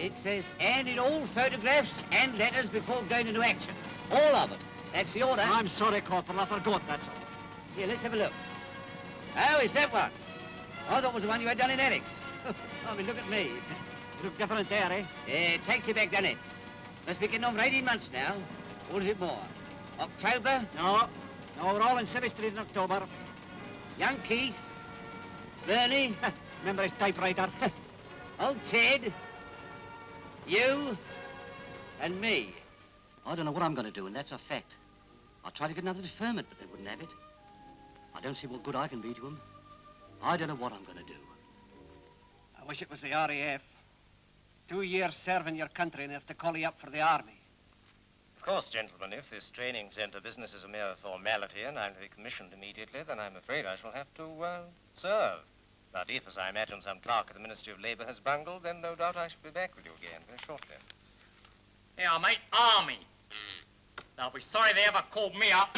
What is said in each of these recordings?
It says, and in all photographs and letters before going into action. All of it. That's the order. I'm sorry, Corporal. I forgot, that's all. Here, let's have a look. Oh, is that one? I thought it was the one you had done in Alex. I mean, look at me. You look different there, eh? Taxi back, done it. Must be getting on for 18 months now. Or is it more? October? No, we're all in Civvy Street in October. Young Keith? Bernie? Remember his typewriter? Old Ted? You? And me. I don't know what I'm going to do, and that's a fact. I tried to get another deferment, but they wouldn't have it. I don't see what good I can be to them. I don't know what I'm going to do. I wish it was the RAF. 2 years serving your country and have to call you up for the army. Of course, gentlemen, if this training center business is a mere formality and I'm to be commissioned immediately, then I'm afraid I shall have to, serve. But if, as I imagine, some clerk at the Ministry of Labour has bungled, then no doubt I shall be back with you again very shortly. Yeah, mate, Army. They'll be sorry they ever called me up.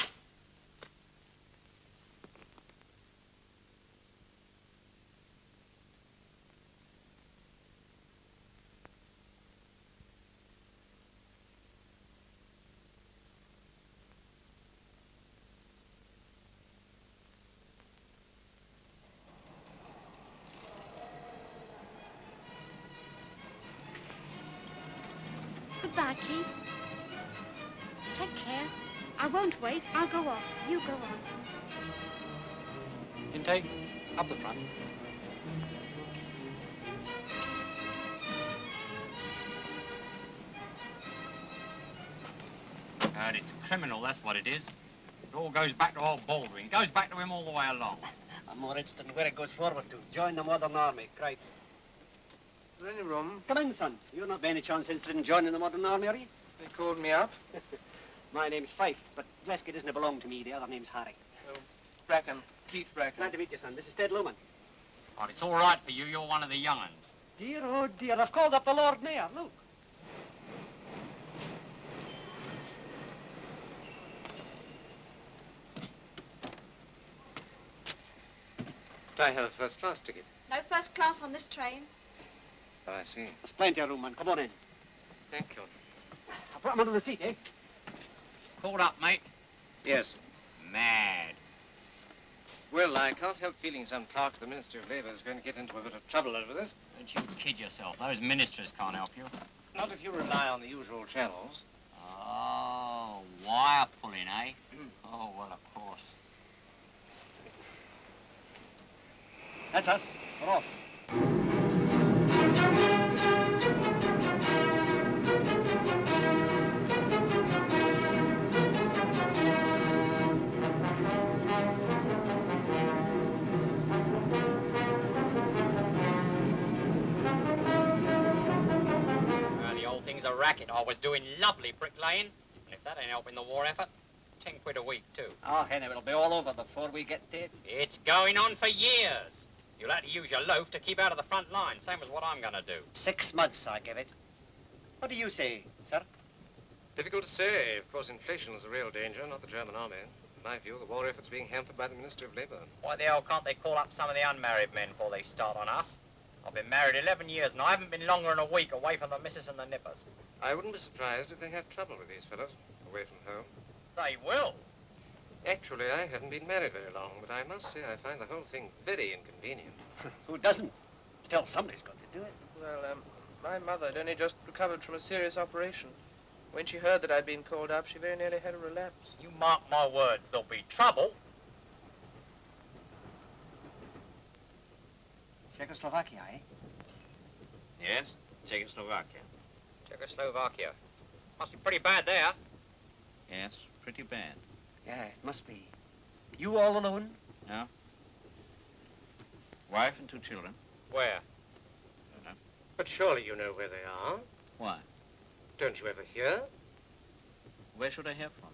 Goodbye, Keith. Take care. I won't wait. I'll go off. You go on. Intake, up the front. And it's criminal, that's what it is. It all goes back to old Baldwin. It goes back to him all the way along. I'm more interested in where it goes forward to. Join the modern army, cripes. Is there any room? Come in, son. You're not by any chance interested in joining the modern army, are you? They called me up. My name's Fife, but Glasgow doesn't belong to me. The other name's Harry. Oh, Bracken. Keith Bracken. Glad to meet you, son. This is Ted Luman. Oh, it's all right for you. You're one of the young uns. Dear, oh dear, I've called up the Lord Mayor. Look. Do I have a first-class ticket? No first class on this train. Oh, I see. There's plenty of room, man. Come on in. Thank you. I'll put him under the seat, eh? Called up, mate. Yes. Mad. Well, I can't help feeling some clerk at the Ministry of Labour is going to get into a bit of trouble over this. Don't you kid yourself. Those ministers can't help you. Not if you rely on the usual channels. Oh, wire pulling, eh? Oh, well, of course. That's us. We're off. The old thing's a racket. I was doing lovely bricklaying. And if that ain't helping the war effort, 10 quid a week, too. Oh, Henry, it'll be all over before we get dead. It's going on for years. You'll have to use your loaf to keep out of the front line, same as what I'm gonna do. 6 months, I give it. What do you say, sir? Difficult to say. Of course, inflation is a real danger, not the German army. In my view, the war effort's being hampered by the Ministry of Labour. Why the hell can't they call up some of the unmarried men before they start on us? I've been married 11 years and I haven't been longer than a week away from the missus and the nippers. I wouldn't be surprised if they have trouble with these fellows, away from home. They will. Actually, I haven't been married very long, but I must say I find the whole thing very inconvenient. Who doesn't? Still, somebody's got to do it. Well, my mother had only just recovered from a serious operation. When she heard that I'd been called up, she very nearly had a relapse. You mark my words, there'll be trouble. Czechoslovakia, eh? Yes, Czechoslovakia. Czechoslovakia. Must be pretty bad there. Yes, pretty bad. Yeah, it must be. You all alone? No. Wife and 2 children. Where? Don't know. But surely you know where they are. Why? Don't you ever hear? Where should I hear from?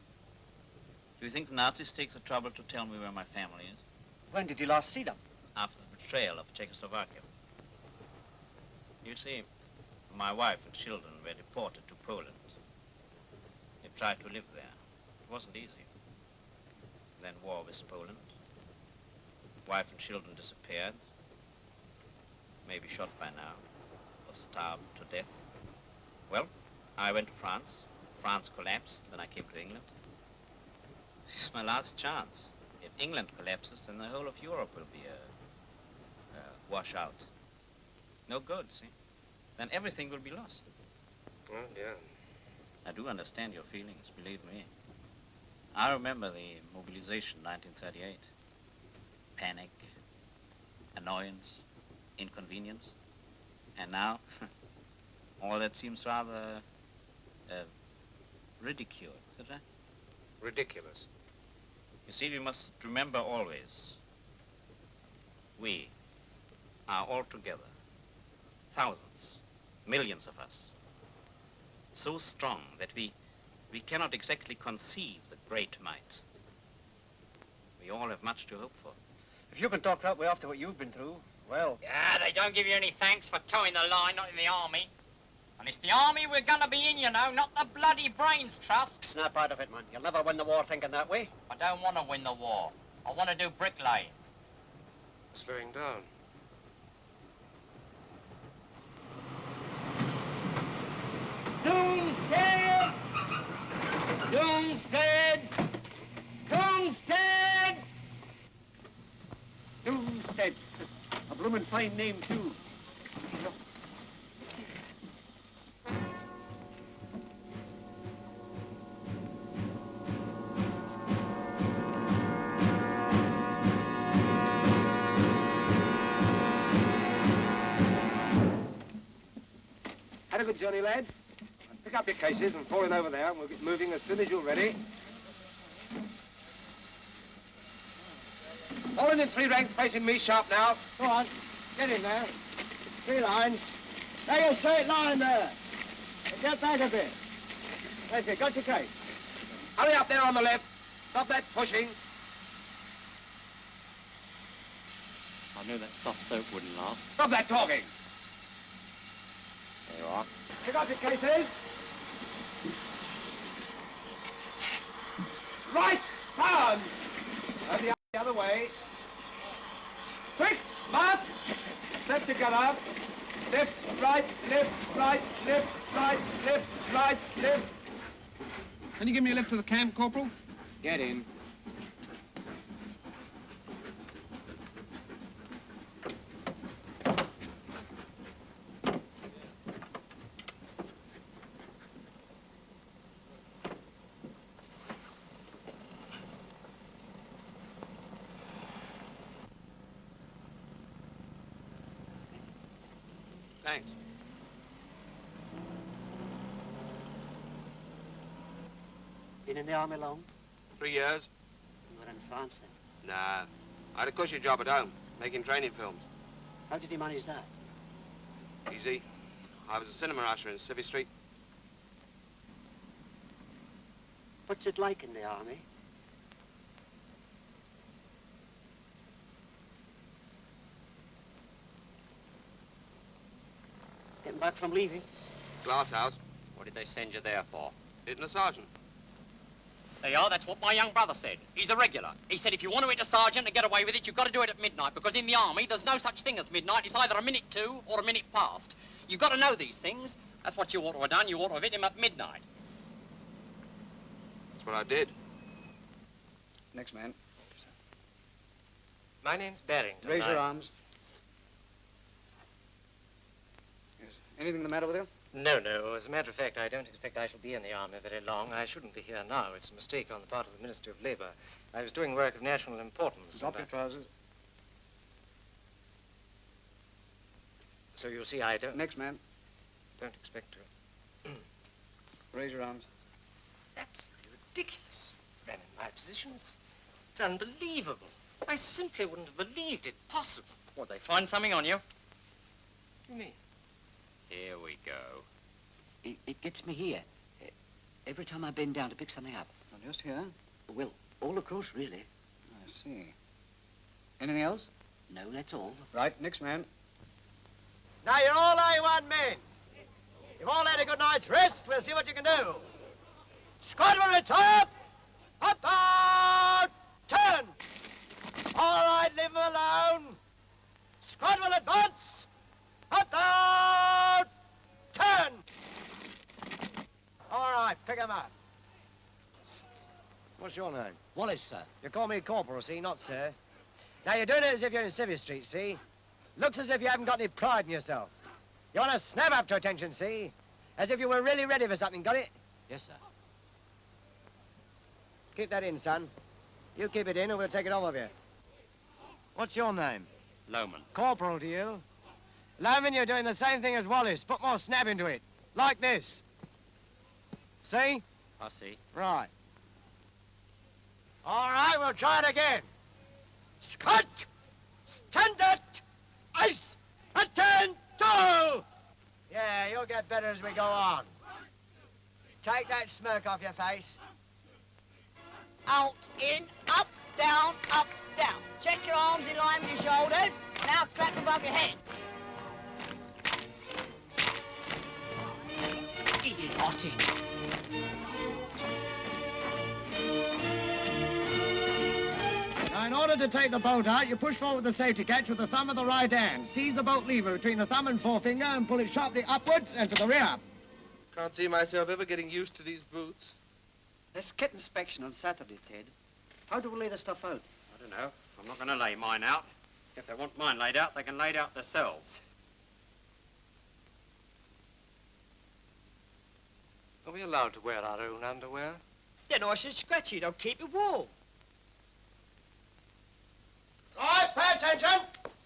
Do you think the Nazis take the trouble to tell me where my family is? When did you last see them? After the betrayal of Czechoslovakia. You see, my wife and children were deported to Poland. They tried to live there. It wasn't easy. Then war with Poland. Wife and children disappeared. Maybe shot by now, or starved to death. Well, I went to France. France collapsed, then I came to England. This is my last chance. If England collapses, then the whole of Europe will be wash out. No good, see? Then everything will be lost. Oh, dear. I do understand your feelings, believe me. I remember the mobilization, 1938. Panic, annoyance, inconvenience. And now, all that seems rather ridiculed, isn't it? Ridiculous. You see, we must remember always, we are all together, thousands, millions of us, so strong that we cannot exactly conceive the great might. We all have much to hope for. If you can talk that way after what you've been through, well... Yeah, they don't give you any thanks for towing the line, not in the army. And it's the army we're gonna be in, you know, not the bloody brains trust. Snap out of it, man. You'll never win the war thinking that way. I don't want to win the war. I want to do bricklaying. Slowing down. Doomsdale! Doomsdale! Doomsdale! Doomsdale. A bloomin' fine name, too. Had a good journey, lads. Pick up your cases and fall in over there, and we'll get moving as soon as you're ready. Fall in 3 ranks facing me sharp now. Go on. Get in there. 3 lines. Take a straight line there. And get back a bit. That's it. Got your case. Hurry up there on the left. Stop that pushing. I knew that soft soap wouldn't last. Stop that talking. There you are. Pick up your cases. Right, down. And the other way. Quick, march. Step together. Left, right, left, right, left, right, left, right, left. Can you give me a lift to the camp, Corporal? Get in. Thanks. Been in the army long? 3 years. You were in France then. Nah. I had a cushy job at home, making training films. How did you manage that? Easy. I was a cinema usher in Civvy Street. What's it like in the army? Getting back from leaving? Glass house. What did they send you there for? Hitting a sergeant. There you are, that's what my young brother said. He's a regular. He said if you want to hit a sergeant and get away with it, you've got to do it at midnight, because in the army, there's no such thing as midnight. It's either a minute to or a minute past. You've got to know these things. That's what you ought to have done. You ought to have hit him at midnight. That's what I did. Next man. My name's Barrington. Raise your arms. Yes. Anything the matter with you? No, no. As a matter of fact, I don't expect I shall be in the army very long. I shouldn't be here now. It's a mistake on the part of the Ministry of Labour. I was doing work of national importance. Drop your trousers. So you see, I don't Next man. expect to. Raise your arms. Absolutely ridiculous. Man in my position, it's unbelievable. I simply wouldn't have believed it possible. What, they find something on you? What do you mean? Here we go. It gets me here. Every time I bend down to pick something up. Well, just here. Well, all across, really. I see. Anything else? No, that's all. Right, next man. Now you're all A1 men. You've all had a good night's rest. We'll see what you can do. Squadron at top. Up, out, turn. All right, leave them alone. Squadron advance. Up, out, turn. right, pick 'em up. What's your name? Wallace, sir. You call me Corporal, see, not sir. Now, you're doing it as if you're in Civvy Street, see? Looks as if you haven't got any pride in yourself. You want to snap up to attention, see? As if you were really ready for something, got it? Yes, sir. Keep that in, son. You keep it in and we'll take it off of you. What's your name? Loman. Corporal to you. Loman, you're doing the same thing as Wallace. Put more snap into it. Like this. See? I see. Right. All right, we'll try it again. Scott! Standard! Ice! Attend to! Yeah, you'll get better as we go on. Take that smirk off your face. Out, in, up, down, up, down. Check your arms in line with your shoulders. Now clap above your head. Idiotic. Now, in order to take the boat out, you push forward the safety catch with the thumb of the right hand. Seize the boat lever between the thumb and forefinger and pull it sharply upwards and to the rear. Can't see myself ever getting used to these boots. There's kit inspection on Saturday, Ted. How do we lay the stuff out? I don't know. I'm not going to lay mine out. If they want mine laid out, they can lay it out themselves. Are we allowed to wear our own underwear? Then I should scratch it. I'll keep it warm. Right, pay attention.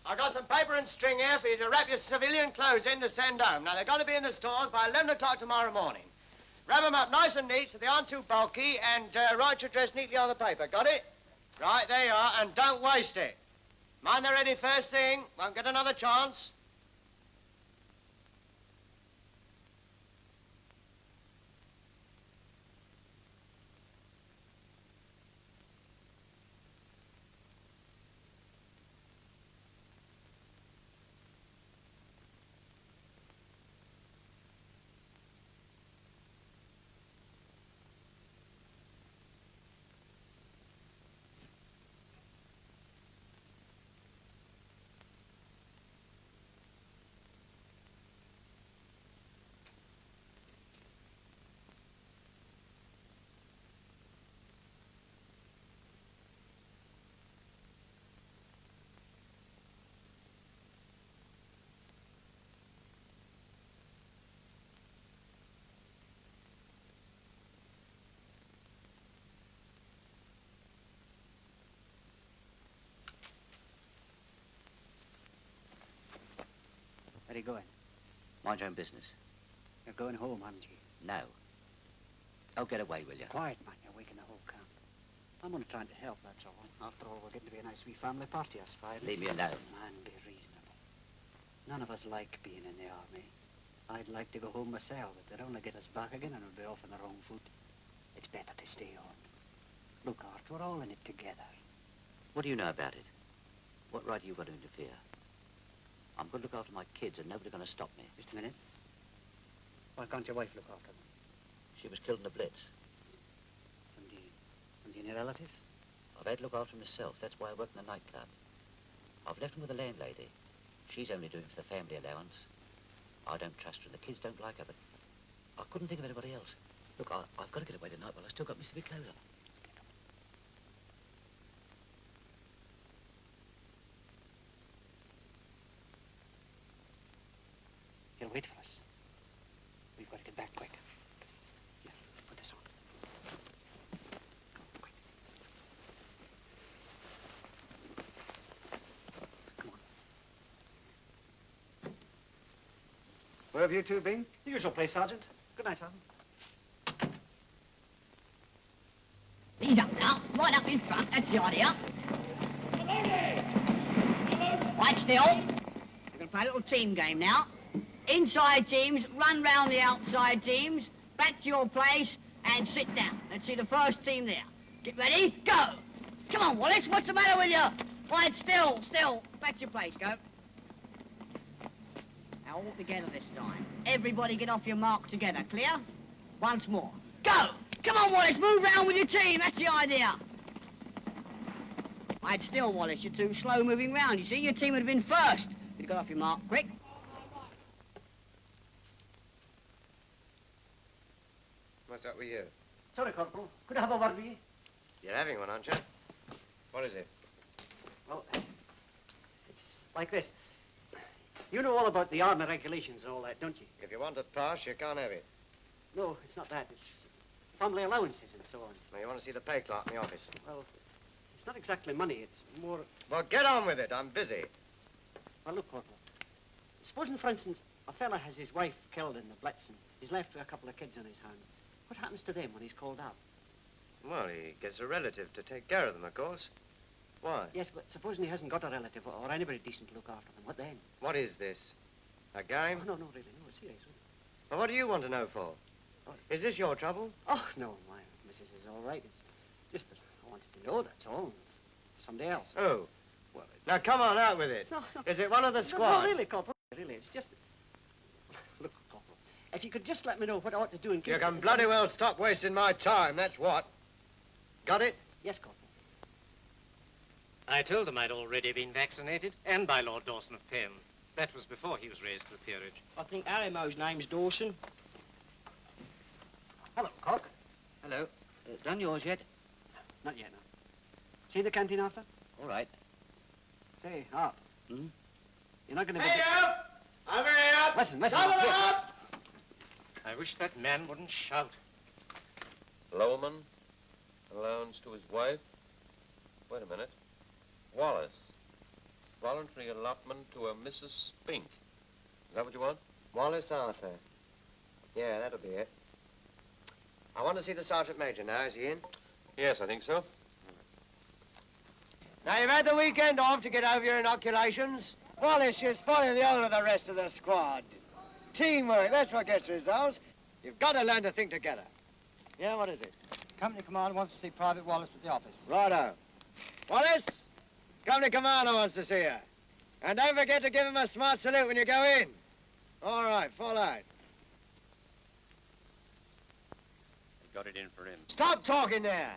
I've got some paper and string here for you to wrap your civilian clothes in to send home. Now, they're going to be in the stores by 11 o'clock tomorrow morning. Wrap them up nice and neat so they aren't too bulky and write your address neatly on the paper. Got it? Right, there you are, and don't waste it. Mind they're ready first thing. Won't get another chance. Where are you going? Mind your own business. You're going home, aren't you? No. Don't get away, will you? Quiet, man. You're waking the whole camp. I'm only trying to help, that's all. After all, we're getting to be a nice wee family party, us five. Leave me alone. Man, be reasonable. None of us like being in the army. I'd like to go home myself, but they'd only get us back again and we'd be off on the wrong foot. It's better to stay on. Look, Art, we're all in it together. What do you know about it? What right have you got to interfere? I'm going to look after my kids and nobody's going to stop me. Just a minute. Why can't your wife look after them? She was killed in a blitz. And any relatives? I've had to look after myself. That's why I work in the nightclub. I've left them with the landlady. She's only doing it for the family allowance. I don't trust her and the kids don't like her, but I couldn't think of anybody else. Look, I've got to get away tonight while I still got my civic clothes on. He'll wait for us. We've got to get back quick. Here, put this on. Quick. Come on. Where have you two been? The usual place, Sergeant. Good night, Sergeant. Ease up now. Right up in front. That's the idea. Right still. We're going to play a little team game now. Inside teams, run round the outside teams, back to your place, and sit down. Let's see the first team there. Get ready, go! Come on, Wallace, what's the matter with you? Right, still. Back to your place, go. Now, all together this time. Everybody get off your mark together, clear? Once more. Go! Come on, Wallace, move round with your team, that's the idea. Right, still, Wallace, you're too slow moving round. You see, your team would have been first. You got off your mark, quick. What's up with you? Sorry, Corporal. Could I have a word with you? You're having one, aren't you? What is it? Well, it's like this. You know all about the army regulations and all that, don't you? If you want a pass, you can't have it. No, it's not that. It's family allowances and so on. Now, you want to see the pay clerk in the office? Well, it's not exactly money. It's more... Well, get on with it. I'm busy. Well, look, Corporal. Supposing, for instance, a fella has his wife killed in the Blitz and he's left with a couple of kids on his hands. What happens to them when he's called out? Well, he gets a relative to take care of them, of course. Why? Yes, but supposing he hasn't got a relative or anybody decent to look after them, what then? What is this? A game? Oh, no, really, no, serious. Well, what do you want to know for? Is this your trouble? Oh, no, my missus is all right. It's just that I wanted to know, that's all. Somebody else. Oh. Well, Now, come on, out with it. No. Is it one of the squad? No, really, Corporal. Really, it's just... Look, Corporal, if you could just let me know what I ought to do in case... You can bloody well stop wasting my time, that's what. Got it? Yes, Corporal. I told him I'd already been vaccinated, and by Lord Dawson of Penn. That was before he was raised to the peerage. I think Alimo's name's Dawson. Hello, Cock. Hello. Done yours yet? Not yet, no. See the canteen after? All right. Say, Art. Hmm? You're not going to... Hey, you! Over here! Listen. Double Here. up! I wish that man wouldn't shout. Lowman, allowance to his wife. Wait a minute. Wallace, voluntary allotment to a Mrs. Spink. Is that what you want? Wallace Arthur. Yeah, that'll be it. I want to see the Sergeant Major now. Is he in? Yes, I think so. Now, you've had the weekend off to get over your inoculations. Wallace, you're spoiling the whole of the rest of the squad. Teamwork, that's what gets results. You've got to learn to think together. Yeah, what is it? Company commander wants to see Private Wallace at the office. Righto. Wallace, Company commander wants to see you. And don't forget to give him a smart salute when you go in. All right, fall out. Got it in for him. Stop talking there.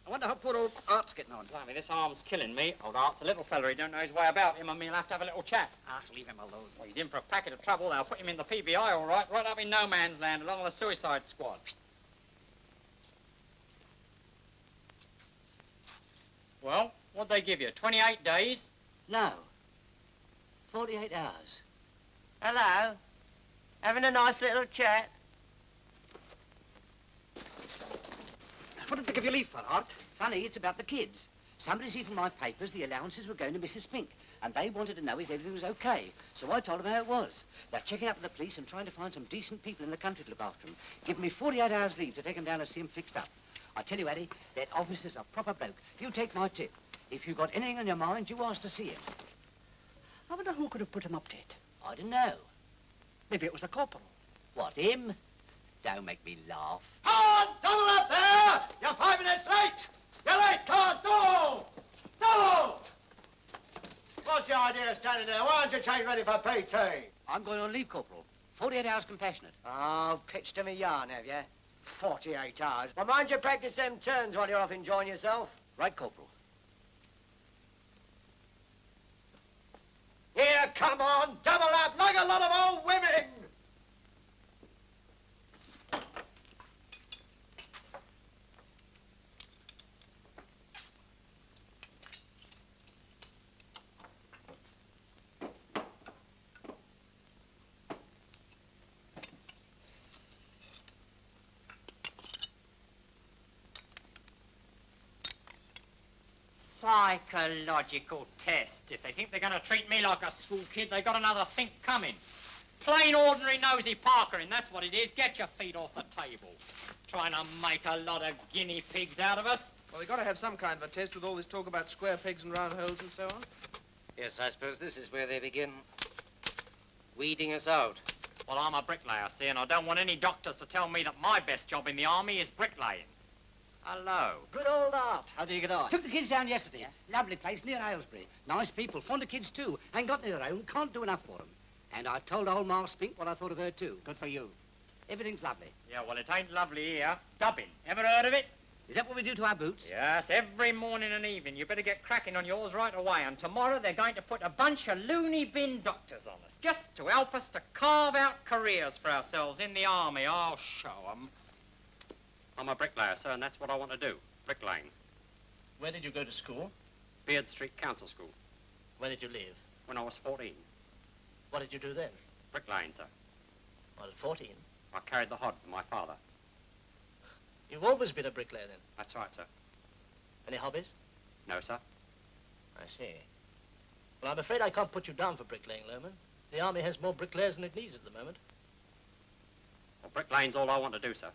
I wonder how poor old Art's getting on. Blimey, this arm's killing me. Old Art's a little fella. He don't know his way about. Him and me'll have to have a little chat. Leave him alone. Well, he's in for a packet of trouble. They'll put him in the PBI, all right, right up in no man's land, along with the suicide squad. Well, what'd they give you, 28 days? No. 48 hours. Hello. Having a nice little chat. What did they give you leave for, Art? Funny, it's about the kids. Somebody see from my papers the allowances were going to Mrs. Spink, and they wanted to know if everything was okay. So I told them how it was. They're checking up with the police and trying to find some decent people in the country to look after them. Give me 48 hours leave to take them down and see them fixed up. I tell you, Eddie, that officer's a proper bloke. You take my tip. If you've got anything on your mind, you ask to see him. I wonder who could have put him up to it. I don't know. Maybe it was the corporal. What, him? Don't make me laugh. Come on, double up there! You're 5 minutes late! You're late! Come on, double! Double! What's the idea of standing there? Why aren't you change ready for PT? I'm going on leave, Corporal. 48 hours compassionate. Oh, pitched him a yarn, have you? 48 hours. Well, mind you practice them turns while you're off enjoying yourself. Right, Corporal. Here, come on, double up like a lot of old women! Psychological test. If they think they're going to treat me like a school kid, they got another think coming. Plain ordinary nosy Parkering, that's what it is. Get your feet off the table. Trying to make a lot of guinea pigs out of us. Well, they got to have some kind of a test with all this talk about square pegs and round holes and so on. Yes, I suppose this is where they begin weeding us out. Well, I'm a bricklayer, see, and I don't want any doctors to tell me that my best job in the army is bricklaying. Hello. Good old Art. How do you get on? Took the kids down yesterday. Lovely place near Aylesbury. Nice people, fond of kids too. Ain't got their own, can't do enough for them. And I told old Ma Spink what I thought of her too. Good for you. Everything's lovely. Yeah, well, it ain't lovely here. Dubbing. Ever heard of it? Is that what we do to our boots? Yes, every morning and evening. You better get cracking on yours right away. And tomorrow they're going to put a bunch of loony bin doctors on us, just to help us to carve out careers for ourselves in the army. I'll show 'em. I'm a bricklayer, sir, and that's what I want to do. Bricklaying. Where did you go to school? Beard Street Council School. Where did you live? When I was 14. What did you do then? Bricklaying, sir. Well, at 14. I carried the hod for my father. You've always been a bricklayer then? That's right, sir. Any hobbies? No, sir. I see. Well, I'm afraid I can't put you down for bricklaying, Lohman. The Army has more bricklayers than it needs at the moment. Well, bricklaying's all I want to do, sir.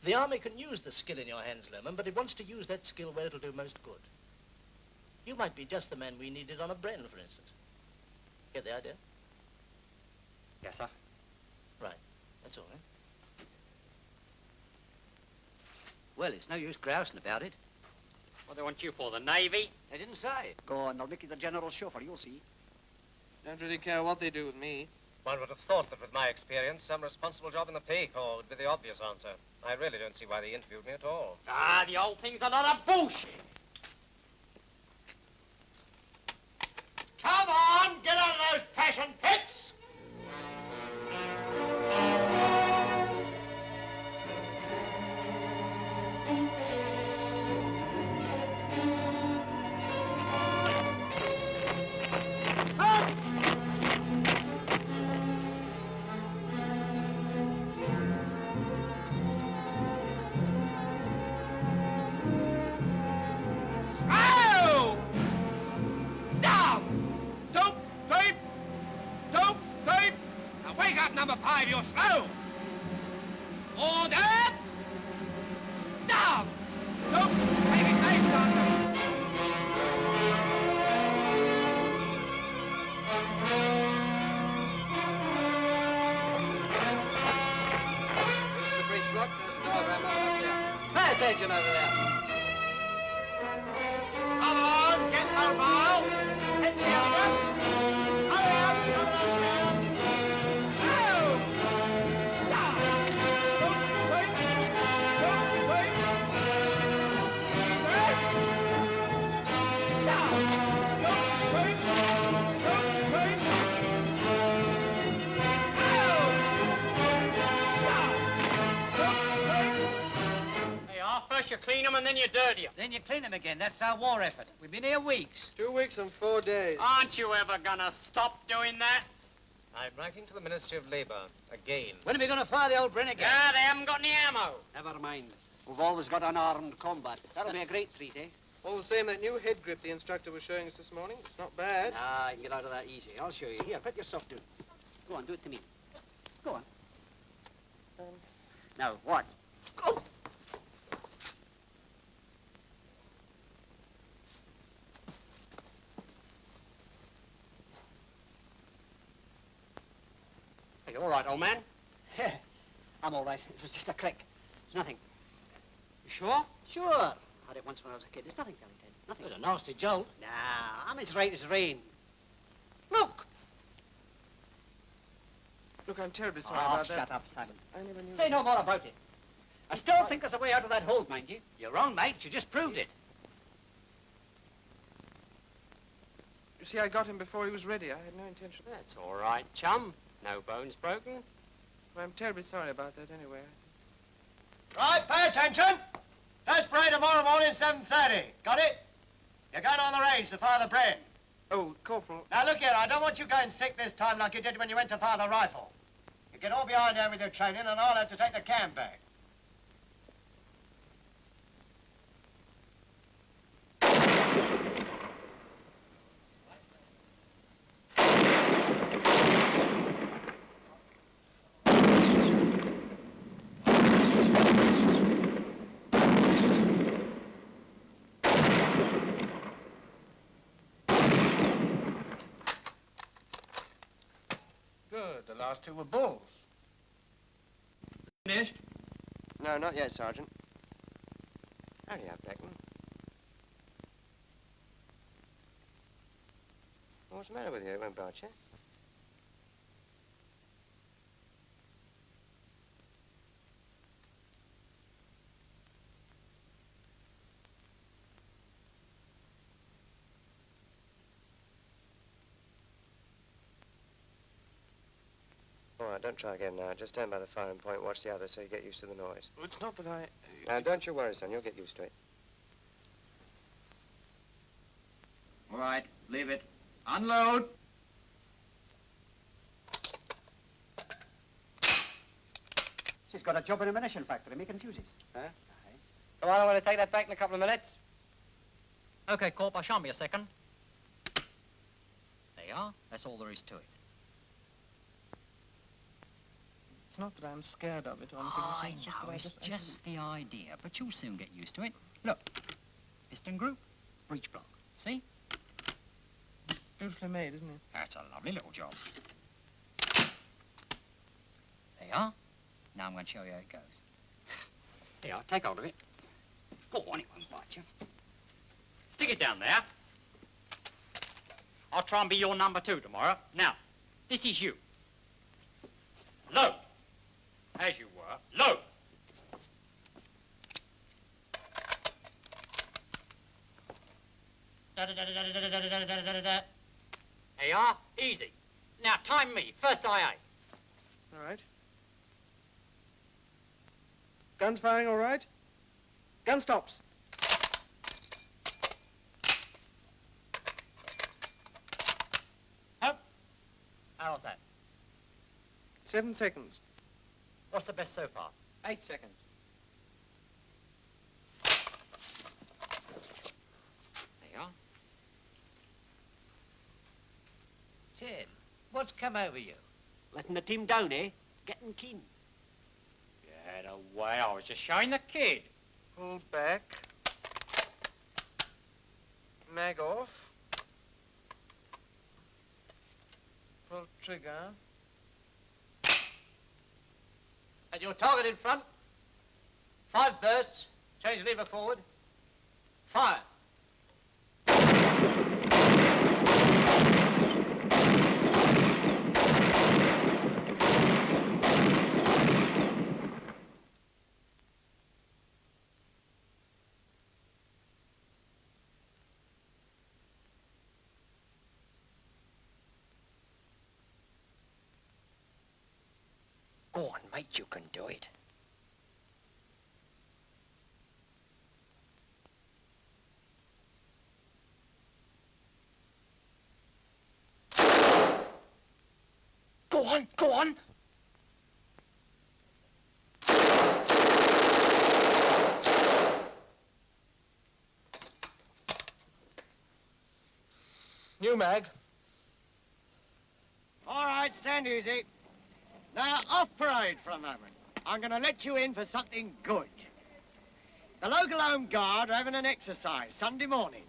The Army can use the skill in your hands, Lohman, but it wants to use that skill where it'll do most good. You might be just the man we needed on a Bren, for instance. Get the idea? Yes, sir. Right. That's all, eh? Well, it's no use grousing about it. What do they want you for, the Navy? They didn't say. Go on, I'll make you the general chauffeur, you'll see. Don't really care what they do with me. One would have thought that with my experience, some responsible job in the pay corps would be the obvious answer. I really don't see why they interviewed me at all. Ah, the old thing's a lot of bullshit. Come on, get out of those passion pits! Oh! Down! Dope, tape! Dope, tape! Now wake up, number 5, you're slow! Order! Down! Dope, tape, tape, down! The bridge block, there's a diagram over there. Pay attention over there. Come on, get mobile! Head to the elevator! Hurry up, come on upstairs! Oh! Down! Don't wait! Don't wait! Down! Don't wait! Don't wait! They are. First you clean them and then you dirty them. Then you clean them again. That's our war effort. We've been here weeks. 2 weeks and 4 days. Aren't you ever gonna stop doing that? I'm writing to the Ministry of Labour again. When are we going to fire the old Bren again? Yeah, they haven't got any ammo. Never mind. We've always got unarmed combat. That'll be a great treat, eh? All the same, that new head grip the instructor was showing us this morning, it's not bad. Ah, I can get out of that easy. I'll show you. Here, put yourself down. Go on, do it to me. Go on. Now, what? Go! Are you all right, old man? I'm all right. It was just a click. It's nothing. You sure? Sure. Had it once when I was a kid. It's nothing, Telly Ted. Nothing. It was a nasty jolt. Nah, I'm as right as rain. Look! Look, I'm terribly sorry Oh, about that. shut up, Simon. I never knew. Say no more about it. I still think there's a way out of that hole, mind you. You're wrong, mate. You just proved it. You see, I got him before he was ready. I had no intention. That's all right, chum. No bones broken. I'm terribly sorry about that anyway. Right, pay attention! First parade tomorrow morning, 7:30. Got it? You're going on the range to fire the Bren. Oh, Corporal. Now, look here, I don't want you going sick this time like you did when you went to fire the rifle. You get all behind there with your training, and I'll have to take the cam back. Good, the last two were bulls. Finished? No, not yet, Sergeant. Hurry up, Beckman. What's the matter with you? It won't bite you. All right, don't try again now. Just stand by the firing point, watch the others so you get used to the noise. Well, it's not that I... Now, don't you worry, son. You'll get used to it. All right, leave it. Unload. She's got a job in a munition factory making fuses. Huh? Come on, I want to take that back in a couple of minutes. Okay, Corp, I'll show me a second. There you are. That's all there is to it. It's not that I'm scared of it or anything. I know, it's just the idea, but you'll soon get used to it. Look, piston group, breech block. See? Beautifully made, isn't it? That's a lovely little job. There you are. Now I'm going to show you how it goes. Here, take hold of it. Go on, it won't bite you. Stick it down there. I'll try and be your number 2 tomorrow. Now, this is you. Load. As you were. Load. Da-da-da-da-da-da-da-da-da-da-da. There you are. Easy. Now, time me. First IA. All right. Guns firing all right? Gun stops. Up. How's that? 7 seconds. What's the best so far? 8 seconds. There you are. Ted, what's come over you? Letting the team down, eh? Getting keen. Get away. I was just showing the kid. Pull back. Mag off. Pull trigger. At your target in front. 5 bursts. Change lever forward. Fire. Go on, mate, you can do it. Go on, go on. New mag. All right, stand easy. Now, off parade for a moment. I'm going to let you in for something good. The local Home Guard are having an exercise Sunday morning.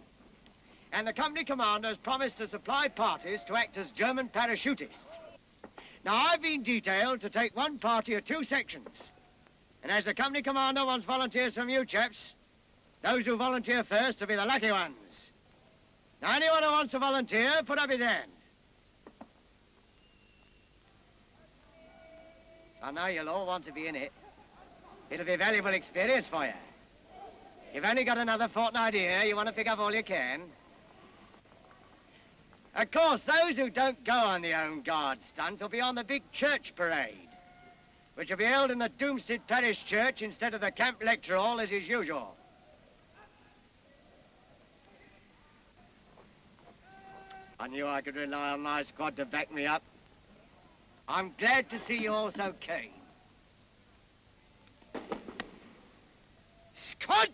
And the company commander has promised to supply parties to act as German parachutists. Now, I've been detailed to take one party of 2 sections. And as the company commander wants volunteers from you chaps, those who volunteer first will be the lucky ones. Now, anyone who wants to volunteer, put up his hand. I know you'll all want to be in it. It'll be a valuable experience for you. You've only got another fortnight here. You want to pick up all you can. Of course, those who don't go on the Home Guard stunts will be on the big church parade, which will be held in the Doomsdale Parish Church instead of the camp lecture hall as is usual. I knew I could rely on my squad to back me up. I'm glad to see you all so keen. Squad!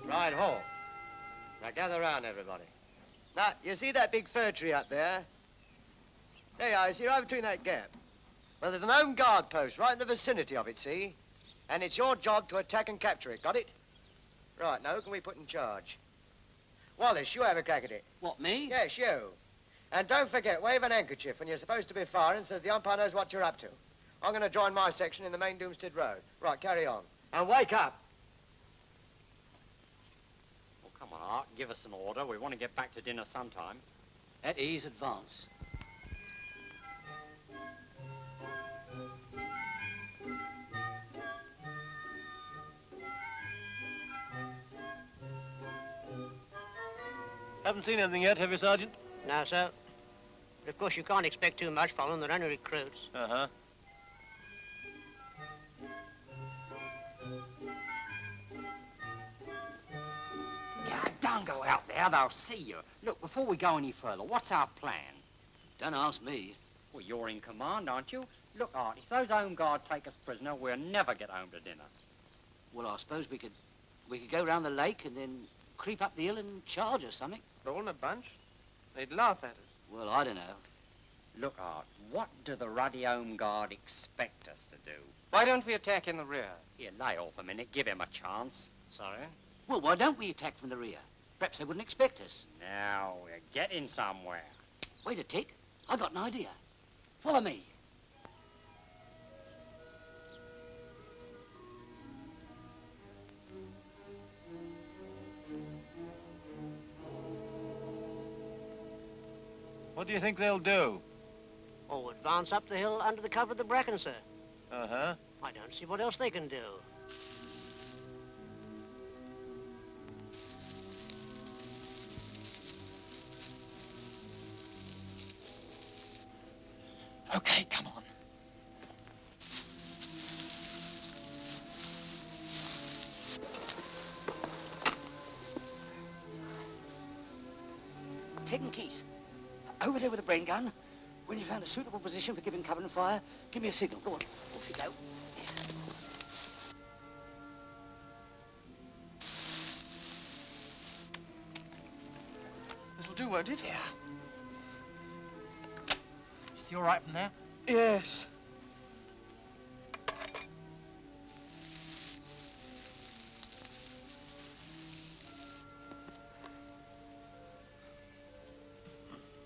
Right, Hall. Now gather round, everybody. Now, you see that big fir tree up there? There you are, you see, right between that gap. Well, there's an Home Guard post right in the vicinity of it, see? And it's your job to attack and capture it, got it? Right, now who can we put in charge? Wallace, you have a crack at it. What, me? Yes, you. And don't forget, wave an handkerchief when you're supposed to be firing so the umpire knows what you're up to. I'm going to join my section in the main Doomsdale Road. Right, carry on. And wake up. Well, come on, Art, give us an order. We want to get back to dinner sometime. At ease, advance. Haven't seen anything yet, have you, Sergeant? No, sir. But of course you can't expect too much from them. They're only recruits. Uh-huh. Yeah, don't go out there. They'll see you. Look, before we go any further, what's our plan? Don't ask me. Well, you're in command, aren't you? Look, Art, if those Home Guard take us prisoner, we'll never get home to dinner. Well, I suppose we could go round the lake and then creep up the hill and charge or something. All in a bunch? They'd laugh at us. Well, I don't know. Look, Art, what do the ruddy Home Guard expect us to do? Why don't we attack in the rear? Here, lay off a minute. Give him a chance. Sorry? Well, why don't we attack from the rear? Perhaps they wouldn't expect us. Now, we're getting somewhere. Wait a tick. I got an idea. Follow me. What do you think they'll do? Or advance up the hill under the cover of the bracken, sir. Uh-huh. I don't see what else they can do. Okay, come on. Ted and Keith, over there with the brain gun. When you found a suitable position for giving cover and fire, give me a signal. Go on, off you go. This'll do, won't it? Yeah. You see all right from there? Yes.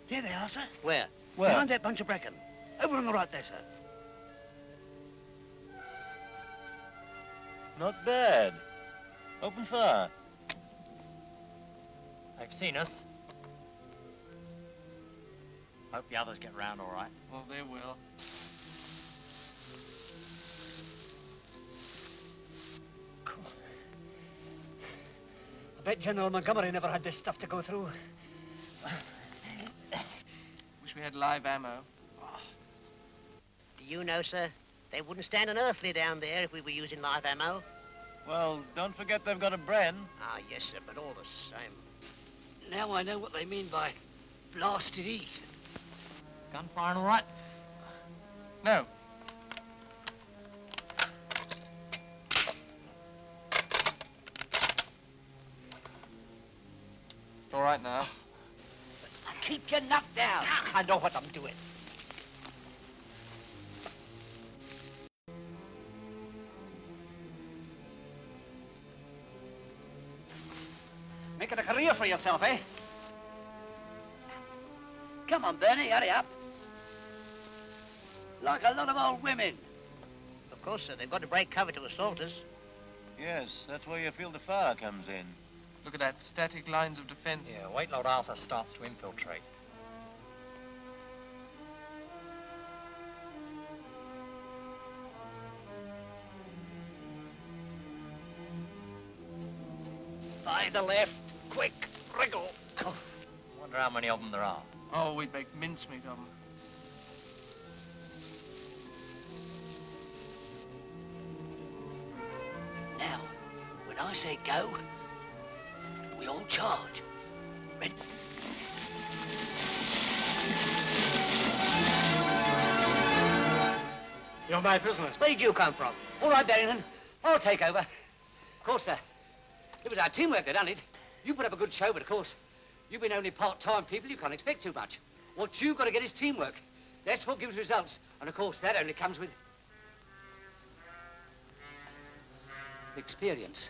Here they are, sir. Where? Where? Behind that bunch of bracken. Over on the right there, sir. Not bad. Open fire. They've seen us. Hope the others get round all right. Well, they will. I bet General Montgomery never had this stuff to go through. Wish we had live ammo. Do you know, sir? They wouldn't stand an earthly down there if we were using live ammo. Well, don't forget they've got a Bren. Ah, yes, sir, but all the same. Now I know what they mean by blasted heat. Gun firing all right? No. It's all right now. Keep your nut down. I know what I'm doing. Making a career for yourself, eh? Come on, Bernie, hurry up. Like a lot of old women. Of course, sir, they've got to break cover to assault us. Yes, that's where your field of fire comes in. Look at that, static lines of defense. Yeah, wait till Arthur starts to infiltrate. By the left, quick, wriggle. Wonder how many of them there are. Oh, we'd make mincemeat of them. Now, when I say go, we all charge. Ready? You're my prisoners. Where did you come from? All right, Barrington. I'll take over. Of course, sir. It was our teamwork that done it. You put up a good show, but of course, you've been only part-time people. You can't expect too much. What you've got to get is teamwork. That's what gives results. And of course, that only comes with experience.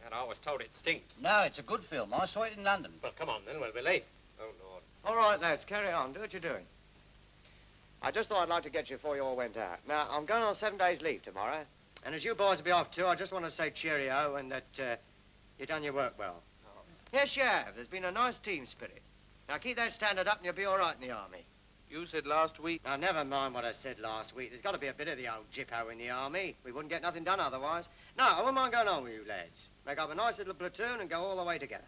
And I was told it stinks. No, it's a good film. I saw it in London. Well, come on then, we'll be late. Oh, Lord. All right, lads, carry on. Do what you're doing. I just thought I'd like to get you before you all went out. Now, I'm going on 7 days leave tomorrow. And as you boys will be off too, I just want to say cheerio and that you've done your work well. Oh. Yes, you have. There's been a nice team spirit. Now, keep that standard up and you'll be all right in the army. You said last week. Now, never mind what I said last week. There's got to be a bit of the old jippo in the army. We wouldn't get nothing done otherwise. No, I wouldn't mind going on with you lads. Make up a nice little platoon and go all the way together.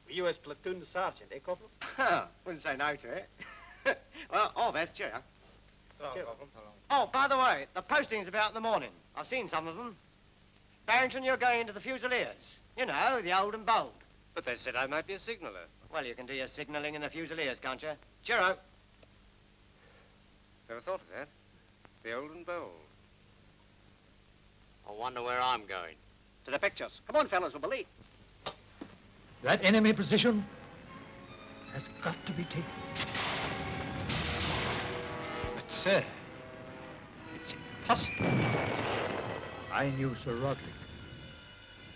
U.S. platoon sergeant, eh, Corporal? Wouldn't say no to it. Well, all best, cheerio. Cheerio. Oh, by the way, the posting's about in the morning. I've seen some of them. Barrington, you're going into the Fusiliers. You know, the old and bold. But they said I might be a signaller. Well, you can do your signalling in the Fusiliers, can't you? Cheerio. Never thought of that. The old and bold. I wonder where I'm going. To the pictures. Come on, fellas, we'll be late. That enemy position has got to be taken. But, sir, it's impossible. I knew Sir Roderick.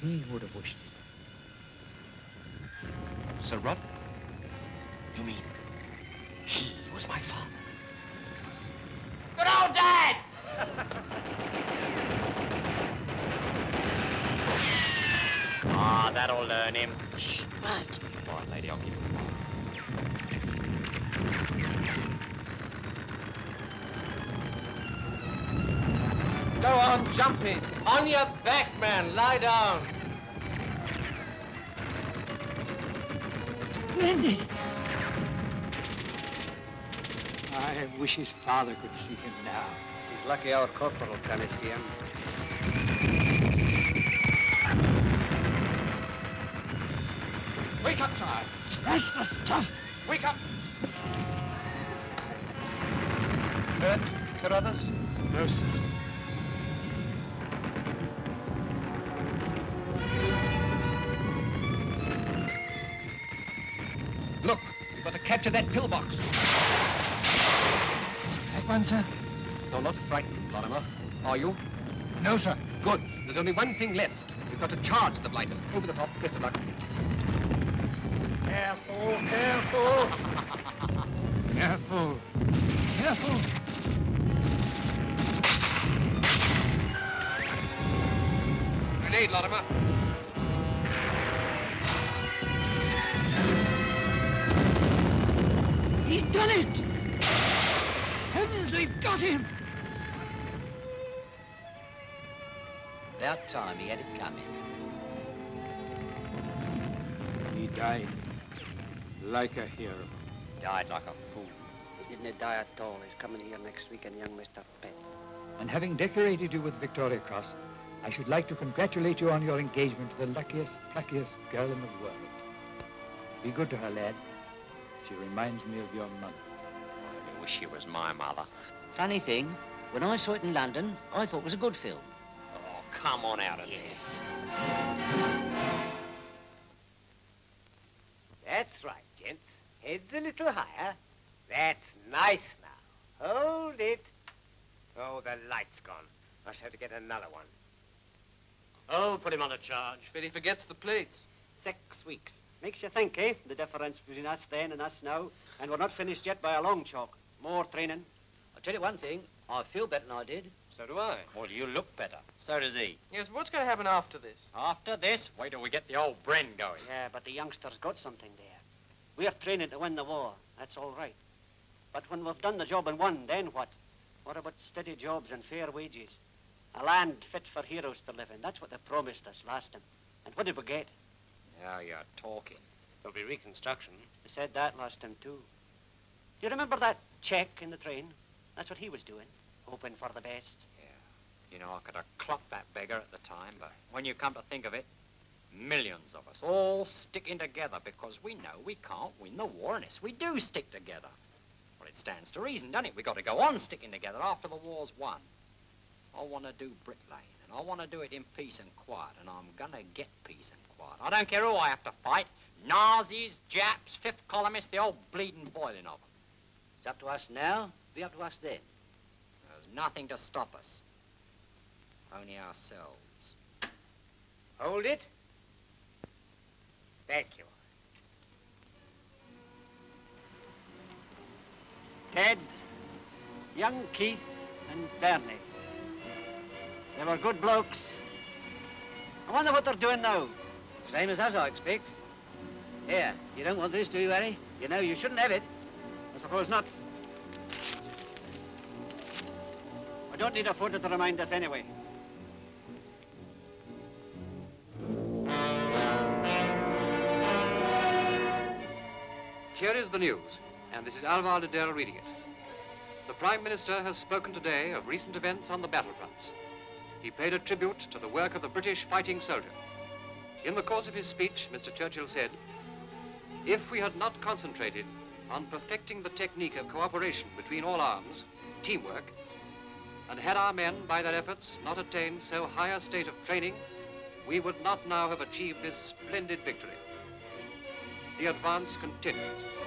He would have wished it. Sir Roderick? You mean he was my father? Good old Dad! Ah, that'll learn him. Shh, Bert. All right, lady, I'll keep him. Go on, jump it. On your back, man. Lie down. Splendid. I wish his father could see him now. He's lucky our corporal can see him. Wake up, sir. Smash the stuff. Wake up. Hurt, Carruthers? No, sir. Look, we've got to capture that pillbox. That one, sir? You're not frightened, Lorimer, are you? No, sir. Good. There's only one thing left. We've got to charge the blighters. Over the top. Best of luck. Careful, careful. Careful. Careful. Grenade, Lorimer. He's done it! Heavens, they've got him! About time he had it coming. He died like a hero. Died like a fool. He didn't die at all. He's coming here next week, and young Mr. Pett. And having decorated you with the Victoria Cross, I should like to congratulate you on your engagement to the luckiest, pluckiest girl in the world. Be good to her, lad. She reminds me of your mother. I wish she was my mother. Funny thing, when I saw it in London, I thought it was a good film. Oh, come on out of this. That's right, gents. Heads a little higher. That's nice now. Hold it. Oh, the light's gone. I shall have to get another one. Oh, put him on a charge. But he forgets the plates. 6 weeks. Makes you think, eh? The difference between us then and us now. And we're not finished yet by a long chalk. More training. I'll tell you one thing, I feel better than I did. So do I. Well, you look better. So does he. Yes, but what's going to happen after this? After this, wait till we get the old Bren going. Yeah, but the youngster's got something there. We're training to win the war. That's all right. But when we've done the job and won, then what? What about steady jobs and fair wages? A land fit for heroes to live in. That's what they promised us last time. And what did we get? Now you're talking. There'll be reconstruction. They said that last time, too. Do you remember that Czech in the train? That's what he was doing, hoping for the best. Yeah. You know, I could have clocked that beggar at the time, but when you come to think of it, millions of us all sticking together because we know we can't win the war unless we do stick together. Well, it stands to reason, doesn't it? We've got to go on sticking together after the war's won. I want to do bricklaying, and I want to do it in peace and quiet, and I'm going to get peace and quiet. I don't care who I have to fight. Nazis, Japs, fifth columnists, the old bleeding boiling of them. It's up to us now, be up to us then. There's nothing to stop us. Only ourselves. Hold it. Thank you. Ted, young Keith, and Bernie. They were good blokes. I wonder what they're doing now. Same as us, I expect. Here, you don't want this, do you, Harry? You know you shouldn't have it. I suppose not. We don't need a photo to remind us anyway. Here is the news, and this is Alvar Liddell reading it. The Prime Minister has spoken today of recent events on the battlefronts. He paid a tribute to the work of the British fighting soldier. In the course of his speech, Mr. Churchill said, "If we had not concentrated on perfecting the technique of cooperation between all arms, teamwork, and had our men, by their efforts, not attained so high a state of training, we would not now have achieved this splendid victory." The advance continues.